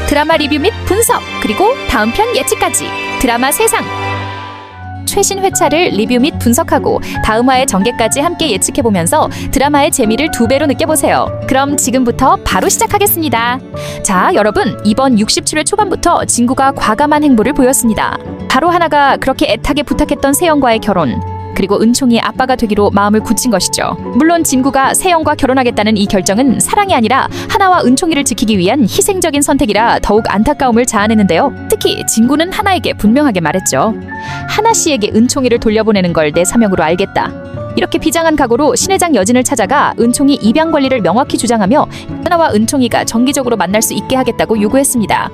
드라마 리뷰 및 분석, 그리고 다음 편 예측까지 드라마 세상 최신 회차를 리뷰 및 분석하고 다음 화의 전개까지 함께 예측해보면서 드라마의 재미를 2배로 느껴보세요. 그럼 지금부터 바로 시작하겠습니다. 자, 여러분, 이번 67회 초반부터 진구가 과감한 행보를 보였습니다. 바로 하나가 그렇게 애타게 부탁했던 세영과의 결혼, 그리고 은총이 아빠가 되기로 마음을 굳힌 것이죠. 물론 진구가 세영과 결혼하겠다는 이 결정은 사랑이 아니라 하나와 은총이를 지키기 위한 희생적인 선택이라 더욱 안타까움을 자아내는데요. 특히 진구는 하나에게 분명하게 말했죠. 하나 씨에게 은총이를 돌려보내는 걸 내 사명으로 알겠다. 이렇게 비장한 각오로 신회장 여진을 찾아가 은총이 입양 권리를 명확히 주장하며 하나와 은총이가 정기적으로 만날 수 있게 하겠다고 요구했습니다.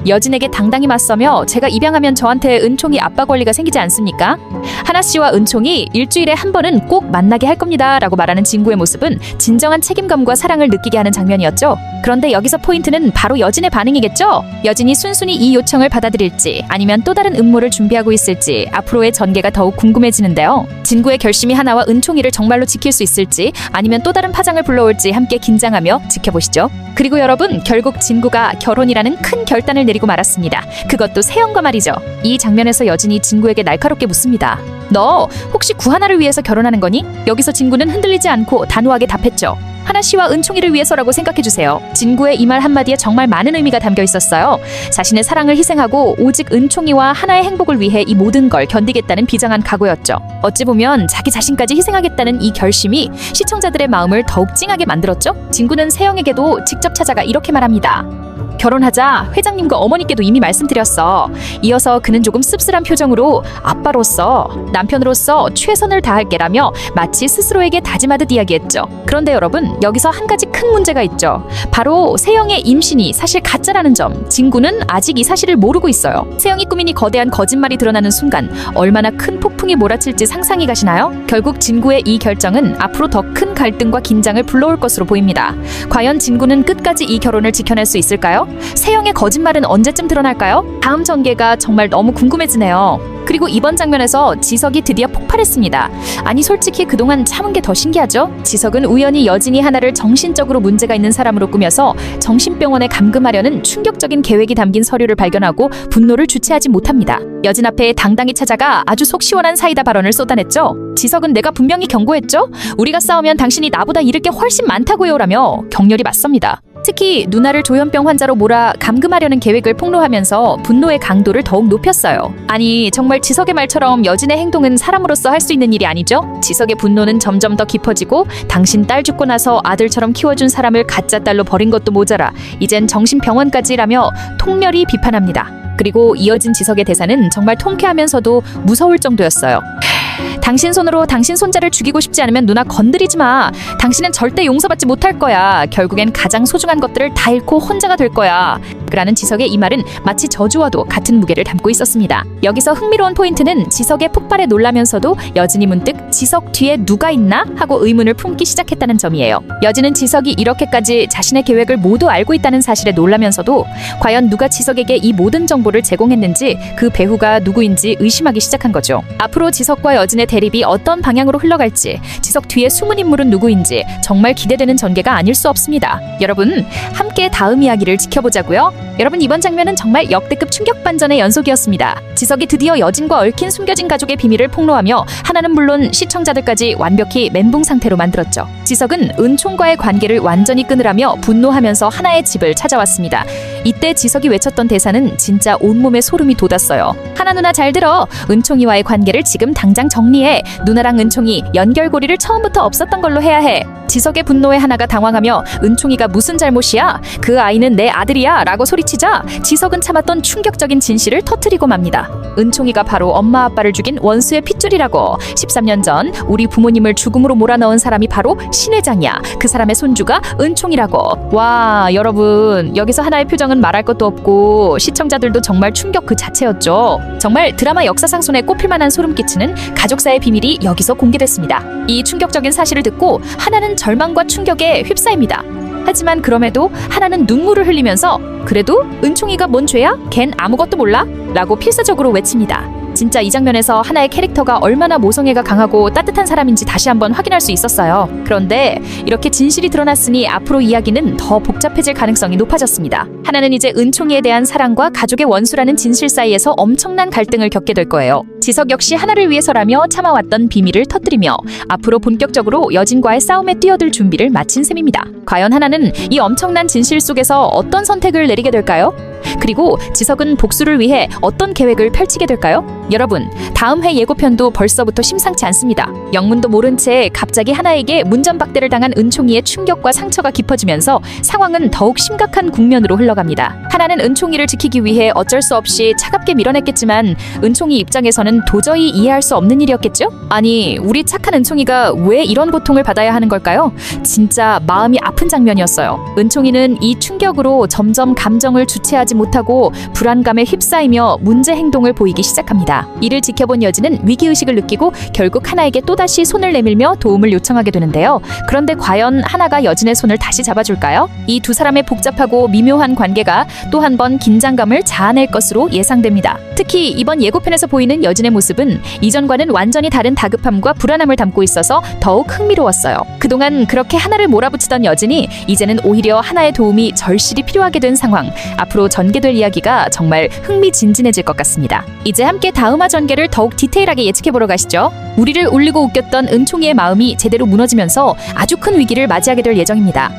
여진에게 당당히 맞서며 제가 입양하면 저한테 은총이 아빠 권리가 생기지 않습니까? 하나 씨와 은총이 일주일에 한 번은 꼭 만나게 할 겁니다 라고 말하는 진구의 모습은 진정한 책임감과 사랑을 느끼게 하는 장면이었죠. 그런데 여기서 포인트는 바로 여진의 반응이겠죠? 여진이 순순히 이 요청을 받아들일지 아니면 또 다른 음모를 준비하고 있을지 앞으로의 전개가 더욱 궁금해지는데요. 진구의 결심이 하나와 은총이를 정말로 지킬 수 있을지 아니면 또 다른 파장을 불러올지 함께 긴장하며 지켜보시죠. 그리고 여러분, 결국 진구가 결혼이라는 큰 결단을 내리고 말았습니다. 그것도 세영과 말이죠. 이 장면에서 여진이 진구에게 날카롭게 묻습니다. 너 혹시 구하나를 위해서 결혼하는 거니? 여기서 진구는 흔들리지 않고 단호하게 답했죠. 하나 씨와 은총이를 위해서라고 생각해주세요. 진구의 이 말 한마디에 정말 많은 의미가 담겨 있었어요. 자신의 사랑을 희생하고 오직 은총이와 하나의 행복을 위해 이 모든 걸 견디겠다는 비장한 각오였죠. 어찌 보면 자기 자신까지 희생하겠다는 이 결심이 시청자들의 마음을 더욱 찡하게 만들었죠. 진구는 세영에게도 직접 찾아가 이렇게 말합니다. 결혼하자 회장님과 어머니께도 이미 말씀드렸어. 이어서 그는 조금 씁쓸한 표정으로 아빠로서, 남편으로서 최선을 다할게라며 마치 스스로에게 다짐하듯 이야기했죠. 그런데 여러분, 여기서 한 가지 큰 문제가 있죠. 바로 세영의 임신이 사실 가짜라는 점. 진구는 아직 이 사실을 모르고 있어요. 세영이 꾸민 이 거대한 거짓말이 드러나는 순간 얼마나 큰 폭풍이 몰아칠지 상상이 가시나요? 결국 진구의 이 결정은 앞으로 더 큰 갈등과 긴장을 불러올 것으로 보입니다. 과연 진구는 끝까지 이 결혼을 지켜낼 수 있을까요? 세영의 거짓말은 언제쯤 드러날까요? 다음 전개가 정말 너무 궁금해지네요. 그리고 이번 장면에서 지석이 드디어 폭발했습니다. 아니, 솔직히 그동안 참은 게 더 신기하죠? 지석은 우연히 여진이 하나를 정신적으로 문제가 있는 사람으로 꾸며서 정신병원에 감금하려는 충격적인 계획이 담긴 서류를 발견하고 분노를 주체하지 못합니다. 여진 앞에 당당히 찾아가 아주 속 시원한 사이다 발언을 쏟아냈죠. 지석은 내가 분명히 경고했죠? 우리가 싸우면 당신이 나보다 잃을 게 훨씬 많다고요 라며 격렬히 맞섭니다. 특히 누나를 조현병 환자로 몰아 감금하려는 계획을 폭로하면서 분노의 강도를 더욱 높였어요. 아니, 정말 지석의 말처럼 여진의 행동은 사람으로서 할 수 있는 일이 아니죠? 지석의 분노는 점점 더 깊어지고 당신 딸 죽고 나서 아들처럼 키워준 사람을 가짜 딸로 버린 것도 모자라 이젠 정신병원까지라며 통렬히 비판합니다. 그리고 이어진 지석의 대사는 정말 통쾌하면서도 무서울 정도였어요. 당신 손으로 당신 손자를 죽이고 싶지 않으면 누나 건드리지 마. 당신은 절대 용서받지 못할 거야. 결국엔 가장 소중한 것들을 다 잃고 혼자가 될 거야. 라는 지석의 이 말은 마치 저주와도 같은 무게를 담고 있었습니다. 여기서 흥미로운 포인트는 지석의 폭발에 놀라면서도 여진이 문득 지석 뒤에 누가 있나? 하고 의문을 품기 시작했다는 점이에요. 여진은 지석이 이렇게까지 자신의 계획을 모두 알고 있다는 사실에 놀라면서도 과연 누가 지석에게 이 모든 정보를 제공했는지 그 배후가 누구인지 의심하기 시작한 거죠. 앞으로 지석과 여진의 대립이 어떤 방향으로 흘러갈지, 지석 뒤에 숨은 인물은 누구인지 정말 기대되는 전개가 아닐 수 없습니다. 여러분, 함께 다음 이야기를 지켜보자고요. 여러분, 이번 장면은 정말 역대급 충격 반전의 연속이었습니다. 지석이 드디어 여진과 얽힌 숨겨진 가족의 비밀을 폭로하며 하나는 물론 시청자들까지 완벽히 멘붕 상태로 만들었죠. 지석은 은총과의 관계를 완전히 끊으라며 분노하면서 하나의 집을 찾아왔습니다. 이때 지석이 외쳤던 대사는 진짜 온몸에 소름이 돋았어요. 하나 누나 잘 들어. 은총이와의 관계를 지금 당장 정리해. 누나랑 은총이 연결고리를 처음부터 없었던 걸로 해야 해. 지석의 분노에 하나가 당황하며 은총이가 무슨 잘못이야? 그 아이는 내 아들이야 라고 소리치자 지석은 참았던 충격적인 진실을 터뜨리고 맙니다. 은총이가 바로 엄마 아빠를 죽인 원수의 핏줄이라고. 13년 전 우리 부모님을 죽음으로 몰아넣은 사람이 바로 신회장이야. 그 사람의 손주가 은총이라고. 와, 여러분, 여기서 하나의 표정은 말할 것도 없고 시청자들도 정말 충격 그 자체였죠. 정말 드라마 역사상 손에 꼽힐 만한 소름 끼치는 가족사의 비밀이 여기서 공개됐습니다. 이 충격적인 사실을 듣고 하나는 절망과 충격에 휩싸입니다. 하지만 그럼에도 하나는 눈물을 흘리면서 그래도 은총이가 뭔 죄야? 걘 아무것도 몰라? 라고 필사적으로 외칩니다. 진짜 이 장면에서 하나의 캐릭터가 얼마나 모성애가 강하고 따뜻한 사람인지 다시 한번 확인할 수 있었어요. 그런데 이렇게 진실이 드러났으니 앞으로 이야기는 더 복잡해질 가능성이 높아졌습니다. 하나는 이제 은총이에 대한 사랑과 가족의 원수라는 진실 사이에서 엄청난 갈등을 겪게 될 거예요. 지석 역시 하나를 위해서라며 참아왔던 비밀을 터뜨리며 앞으로 본격적으로 여진과의 싸움에 뛰어들 준비를 마친 셈입니다. 과연 하나는 이 엄청난 진실 속에서 어떤 선택을 내리게 될까요? 그리고 지석은 복수를 위해 어떤 계획을 펼치게 될까요? 여러분, 다음 회 예고편도 벌써부터 심상치 않습니다. 영문도 모른 채 갑자기 하나에게 문전박대를 당한 은총이의 충격과 상처가 깊어지면서 상황은 더욱 심각한 국면으로 흘러갑니다. 하나는 은총이를 지키기 위해 어쩔 수 없이 차갑게 밀어냈겠지만 은총이 입장에서는 도저히 이해할 수 없는 일이었겠죠? 아니, 우리 착한 은총이가 왜 이런 고통을 받아야 하는 걸까요? 진짜 마음이 아픈 장면이었어요. 은총이는 이 충격으로 점점 감정을 주체하지 못하고 불안감에 휩싸이며 문제 행동을 보이기 시작합니다. 이를 지켜본 여진은 위기의식을 느끼고 결국 하나에게 또다시 손을 내밀며 도움을 요청하게 되는데요. 그런데 과연 하나가 여진의 손을 다시 잡아줄까요? 이 두 사람의 복잡하고 미묘한 관계가 또 한 번 긴장감을 자아낼 것으로 예상됩니다. 특히 이번 예고편에서 보이는 여진의 모습은 이전과는 완전히 다른 다급함과 불안함을 담고 있어서 더욱 흥미로웠어요. 그동안 그렇게 하나를 몰아붙이던 여진이 이제는 오히려 하나의 도움이 절실히 필요하게 된 상황. 앞으로 전개될 이야기가 정말 흥미진진해질 것 같습니다. 이제 함께 다음화 전개를 더욱 디테일하게 예측해보러 가시죠. 우리를 울리고 웃겼던 은총이의 마음이 제대로 무너지면서 아주 큰 위기를 맞이하게 될 예정입니다.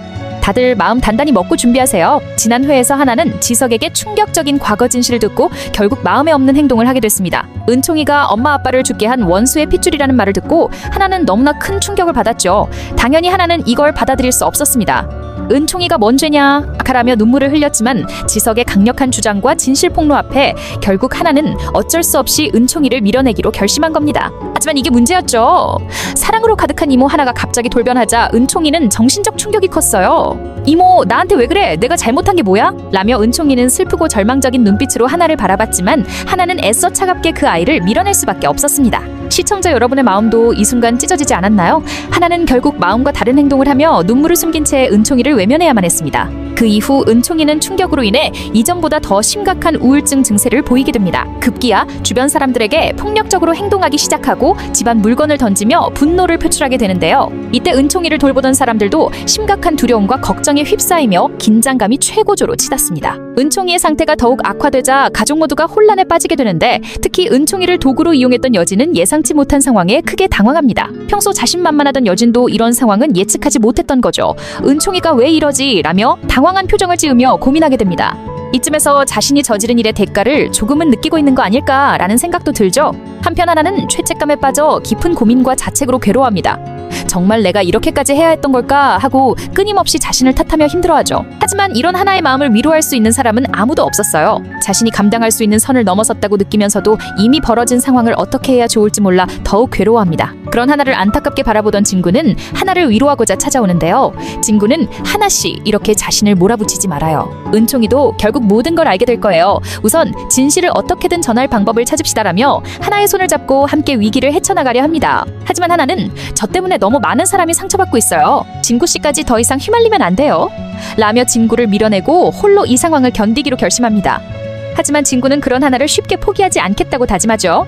다들 마음 단단히 먹고 준비하세요. 지난 회에서 하나는 지석에게 충격적인 과거 진실을 듣고 결국 마음에 없는 행동을 하게 됐습니다. 은총이가 엄마 아빠를 죽게 한 원수의 핏줄이라는 말을 듣고 하나는 너무나 큰 충격을 받았죠. 당연히 하나는 이걸 받아들일 수 없었습니다. 은총이가 뭔 죄냐 라며 눈물을 흘렸지만 지석의 강력한 주장과 진실 폭로 앞에 결국 하나는 어쩔 수 없이 은총이를 밀어내기로 결심한 겁니다. 하지만 이게 문제였죠. 사랑으로 가득한 이모 하나가 갑자기 돌변하자 은총이는 정신적 충격이 컸어요. 이모, 나한테 왜 그래? 내가 잘못한 게 뭐야? 라며 은총이는 슬프고 절망적인 눈빛으로 하나를 바라봤지만 하나는 애써 차갑게 그 아이를 밀어낼 수밖에 없었습니다. 시청자 여러분의 마음도 이 순간 찢어지지 않았나요? 하나는 결국 마음과 다른 행동을 하며 눈물을 숨긴 채 은총이를 외면해야만 했습니다. 그 이후 은총이는 충격으로 인해 이전보다 더 심각한 우울증 증세를 보이게 됩니다. 급기야 주변 사람들에게 폭력적으로 행동하기 시작하고 집안 물건을 던지며 분노를 표출하게 되는데요. 이때 은총이를 돌보던 사람들도 심각한 두려움과 걱정에 휩싸이며 긴장감이 최고조로 치닫습니다. 은총이의 상태가 더욱 악화되자 가족 모두가 혼란에 빠지게 되는데 특히 은총이를 도구로 이용했던 여진은 예상치 못한 상황에 크게 당황합니다. 평소 자신만만하던 여진도 이런 상황은 예측하지 못했던 거죠. 은총이가 왜 이러지? 라며 당황한 표정을 지으며 고민하게 됩니다. 이쯤에서 자신이 저지른 일의 대가를 조금은 느끼고 있는 거 아닐까라는 생각도 들죠. 한편 하나는 죄책감에 빠져 깊은 고민과 자책으로 괴로워합니다. 정말 내가 이렇게까지 해야 했던 걸까 하고 끊임없이 자신을 탓하며 힘들어하죠. 하지만 이런 하나의 마음을 위로할 수 있는 사람은 아무도 없었어요. 자신이 감당할 수 있는 선을 넘어섰다고 느끼면서도 이미 벌어진 상황을 어떻게 해야 좋을지 몰라 더욱 괴로워합니다. 그런 하나를 안타깝게 바라보던 진구는 하나를 위로하고자 찾아오는데요. 진구는 하나씨, 이렇게 자신을 몰아붙이지 말아요. 은총이도 결국 모든 걸 알게 될 거예요. 우선 진실을 어떻게든 전할 방법을 찾읍시다라며 하나의 손을 잡고 함께 위기를 헤쳐나가려 합니다. 하지만 하나는 저 때문에 너무 많은 사람이 상처받고 있어요. 진구씨까지 더 이상 휘말리면 안 돼요. 라며 진구를 밀어내고 홀로 이 상황을 견디기로 결심합니다. 하지만 진구는 그런 하나를 쉽게 포기하지 않겠다고 다짐하죠.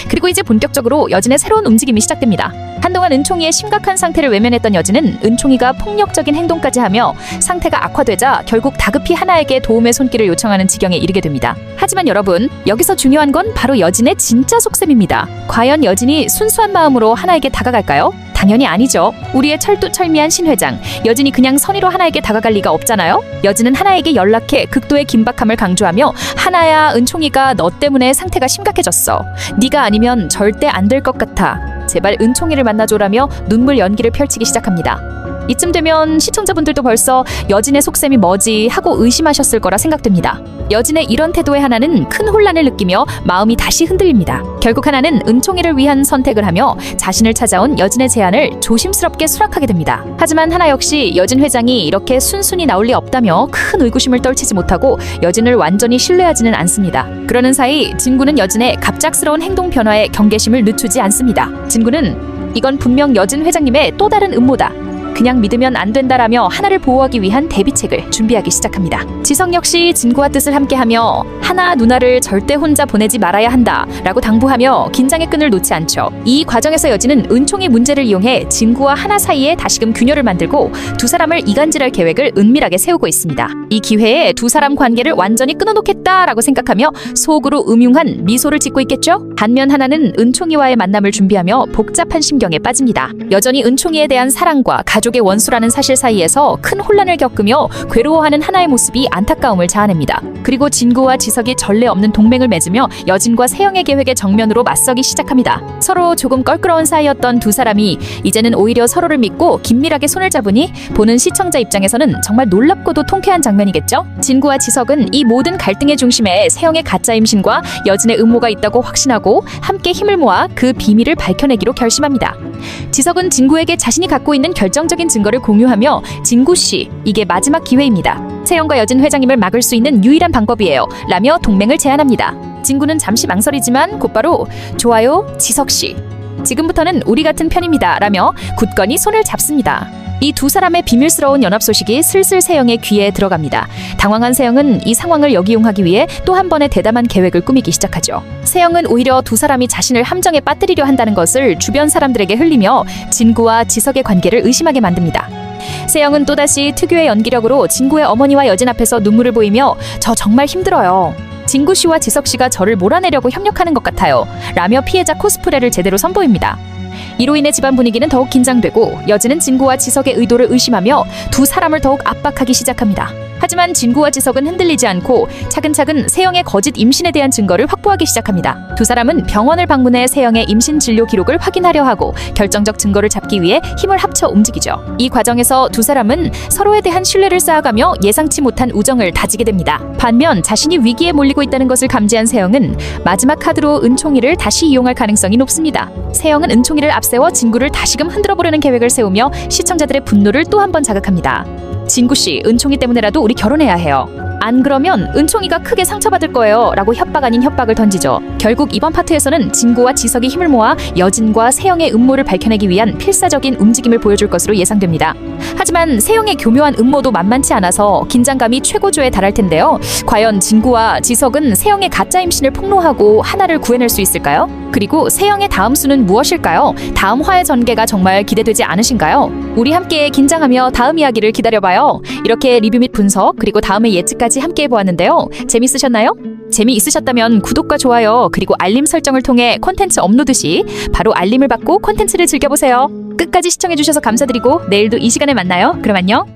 그리고 이제 본격적으로 여진의 새로운 움직임이 시작됩니다. 한동안 은총이의 심각한 상태를 외면했던 여진은 은총이가 폭력적인 행동까지 하며 상태가 악화되자 결국 다급히 하나에게 도움의 손길을 요청하는 지경에 이르게 됩니다. 하지만 여러분, 여기서 중요한 건 바로 여진의 진짜 속셈입니다. 과연 여진이 순수한 마음으로 하나에게 다가갈까요? 당연히 아니죠. 우리의 철두철미한 신 회장, 여진이 그냥 선의로 하나에게 다가갈 리가 없잖아요. 여진은 하나에게 연락해 극도의 긴박함을 강조하며 하나야, 은총이가 너 때문에 상태가 심각해졌어. 네가 아니면 절대 안 될 것 같아. 제발 은총이를 만나줘라며 눈물 연기를 펼치기 시작합니다. 이쯤 되면 시청자분들도 벌써 여진의 속셈이 뭐지 하고 의심하셨을 거라 생각됩니다. 여진의 이런 태도에 하나는 큰 혼란을 느끼며 마음이 다시 흔들립니다. 결국 하나는 은총이를 위한 선택을 하며 자신을 찾아온 여진의 제안을 조심스럽게 수락하게 됩니다. 하지만 하나 역시 여진 회장이 이렇게 순순히 나올 리 없다며 큰 의구심을 떨치지 못하고 여진을 완전히 신뢰하지는 않습니다. 그러는 사이 진구는 여진의 갑작스러운 행동 변화에 경계심을 늦추지 않습니다. 진구는 이건 분명 여진 회장님의 또 다른 음모다. 그냥 믿으면 안 된다라며 하나를 보호하기 위한 대비책을 준비하기 시작합니다. 지석 역시 진구와 뜻을 함께하며 하나 누나를 절대 혼자 보내지 말아야 한다라고 당부하며 긴장의 끈을 놓지 않죠. 이 과정에서 여진은 은총이 문제를 이용해 진구와 하나 사이에 다시금 균열을 만들고 두 사람을 이간질할 계획을 은밀하게 세우고 있습니다. 이 기회에 두 사람 관계를 완전히 끊어놓겠다라고 생각하며 속으로 음흉한 미소를 짓고 있겠죠? 반면 하나는 은총이와의 만남을 준비하며 복잡한 심경에 빠집니다. 여전히 은총이에 대한 사랑과 가족의 원수라는 사실 사이에서 큰 혼란을 겪으며 괴로워하는 하나의 모습이 안타까움을 자아냅니다. 그리고 진구와 지석이 전례 없는 동맹을 맺으며 여진과 세영의 계획에 정면으로 맞서기 시작합니다. 서로 조금 껄끄러운 사이였던 두 사람이 이제는 오히려 서로를 믿고 긴밀하게 손을 잡으니 보는 시청자 입장에서는 정말 놀랍고도 통쾌한 장면이겠죠? 진구와 지석은 이 모든 갈등의 중심에 세영의 가짜 임신과 여진의 음모가 있다고 확신하고 함께 힘을 모아 그 비밀을 밝혀내기로 결심합니다. 지석은 진구에게 자신이 갖고 있는 결정적인 증거를 공유하며 진구씨, 이게 마지막 기회입니다. 세영과 여진 회장님을 막을 수 있는 유일한 방법이에요 라며 동맹을 제안합니다. 진구는 잠시 망설이지만 곧바로 좋아요, 지석씨. 지금부터는 우리 같은 편입니다 라며 굳건히 손을 잡습니다. 이 두 사람의 비밀스러운 연합 소식이 슬슬 세영의 귀에 들어갑니다. 당황한 세영은 이 상황을 역이용하기 위해 또 한 번의 대담한 계획을 꾸미기 시작하죠. 세영은 오히려 두 사람이 자신을 함정에 빠뜨리려 한다는 것을 주변 사람들에게 흘리며 진구와 지석의 관계를 의심하게 만듭니다. 세영은 또다시 특유의 연기력으로 진구의 어머니와 여진 앞에서 눈물을 보이며 저 정말 힘들어요. 진구 씨와 지석 씨가 저를 몰아내려고 협력하는 것 같아요 라며 피해자 코스프레를 제대로 선보입니다. 이로 인해 집안 분위기는 더욱 긴장되고 여진은 진구와 지석의 의도를 의심하며 두 사람을 더욱 압박하기 시작합니다. 하지만 진구와 지석은 흔들리지 않고 차근차근 세영의 거짓 임신에 대한 증거를 확보하기 시작합니다. 두 사람은 병원을 방문해 세영의 임신 진료 기록을 확인하려 하고 결정적 증거를 잡기 위해 힘을 합쳐 움직이죠. 이 과정에서 두 사람은 서로에 대한 신뢰를 쌓아가며 예상치 못한 우정을 다지게 됩니다. 반면 자신이 위기에 몰리고 있다는 것을 감지한 세영은 마지막 카드로 은총이를 다시 이용할 가능성이 높습니다. 세영은 은총이를 앞세워 진구를 다시금 흔들어 보려는 계획을 세우며 시청자들의 분노를 또 한 번 자극합니다. 진구씨, 은총이 때문에라도 우리 결혼해야 해요. 안 그러면 은총이가 크게 상처받을 거예요 라고 협박 아닌 협박을 던지죠. 결국 이번 파트에서는 진구와 지석이 힘을 모아 여진과 세영의 음모를 밝혀내기 위한 필사적인 움직임을 보여줄 것으로 예상됩니다. 하지만 세영의 교묘한 음모도 만만치 않아서 긴장감이 최고조에 달할 텐데요. 과연 진구와 지석은 세영의 가짜 임신을 폭로하고 하나를 구해낼 수 있을까요? 그리고 세영의 다음 수는 무엇일까요? 다음 화의 전개가 정말 기대되지 않으신가요? 우리 함께 긴장하며 다음 이야기를 기다려봐요. 이렇게 리뷰 및 분석 그리고 다음의 예측까지 함께 해보았는데요. 재밌으셨나요? 재미있으셨다면 구독과 좋아요 그리고 알림 설정을 통해 콘텐츠 업로드 시 바로 알림을 받고 콘텐츠를 즐겨보세요. 끝까지 시청해주셔서 감사드리고 내일도 이 시간에 만나요. 그럼 안녕.